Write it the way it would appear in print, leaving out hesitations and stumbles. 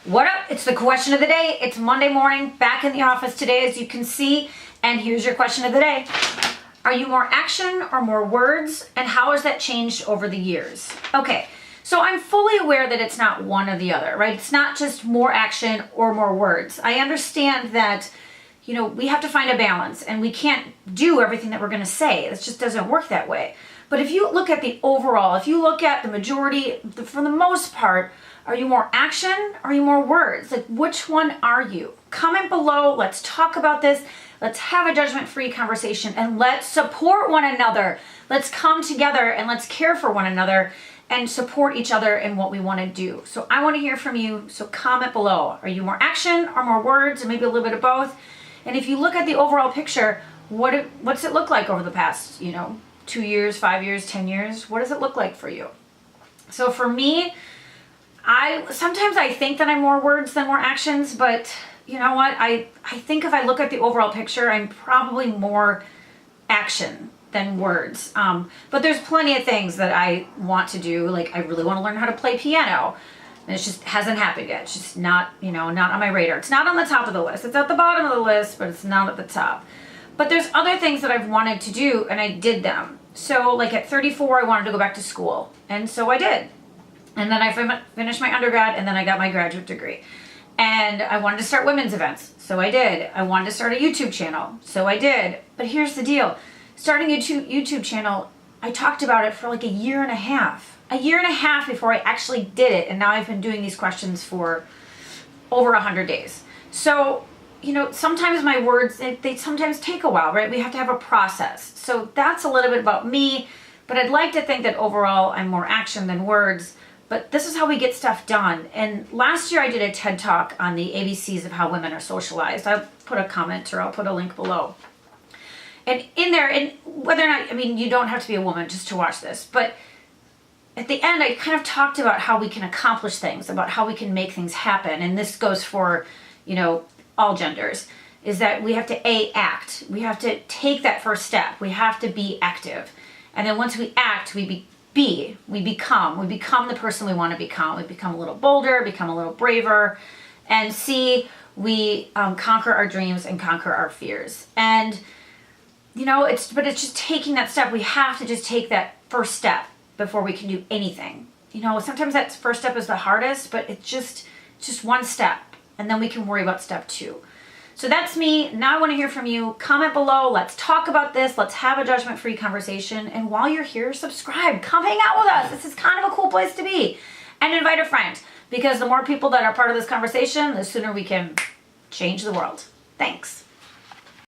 What up? It's the question of the day. It's Monday morning, back in the office today, as you can see. And here's your question of the day. Are you more action or more words? And how has that changed over the years? Okay, so I'm fully aware that it's not one or the other, right? It's not just more action or more words. I understand that, we have to find a balance and we can't do everything that we're going to say. It just doesn't work that way. But if you look at the overall, if you look at the majority, for the most part, are you more action or are you more words? Like, which one are you? Comment below. Let's talk about this. Let's have a judgment-free conversation and let's support one another. Let's come together and let's care for one another and support each other in what we want to do. So I want to hear from you. So comment below. Are you more action or more words, or maybe a little bit of both? And if you look at the overall picture, what's it look like over the past, 2 years, 5 years, 10 years? What does it look like for you? So for me, sometimes I think that I'm more words than more actions, but you know what? I think if I look at the overall picture, I'm probably more action than words. But there's plenty of things that I want to do. Like, I really want to learn how to play piano. And it just hasn't happened yet. It's just not on my radar. It's not on the top of the list. It's at the bottom of the list, but it's not at the top. But there's other things that I've wanted to do, and I did them. So like at 34, I wanted to go back to school. And so I did. And then I finished my undergrad, and then I got my graduate degree. And I wanted to start women's events. So I did. I wanted to start a YouTube channel. So I did. But here's the deal. Starting a YouTube channel, I talked about it for like a year and a half. A year and a half before I actually did it. And now I've been doing these questions for over 100 days. So sometimes my words, they sometimes take a while, right? We have to have a process. So that's a little bit about me, but I'd like to think that overall I'm more action than words, but this is how we get stuff done. And last year I did a TED Talk on the ABCs of how women are socialized. I'll put a comment or I'll put a link below. And in there, and whether or not, you don't have to be a woman just to watch this, but at the end I kind of talked about how we can accomplish things, about how we can make things happen. And this goes for, all genders, is that we have to act. We have to take that first step. We have to be active. And then once we act, we become the person we want to become. We become a little bolder, become a little braver, and we conquer our dreams and conquer our fears. And, it's just taking that step. We have to just take that first step before we can do anything. Sometimes that first step is the hardest, but it's just one step. And then we can worry about step 2. So that's me. Now I want to hear from you. Comment below. Let's talk about this. Let's have a judgment-free conversation. And while you're here, subscribe. Come hang out with us. This is kind of a cool place to be. And invite a friend. Because the more people that are part of this conversation, the sooner we can change the world. Thanks.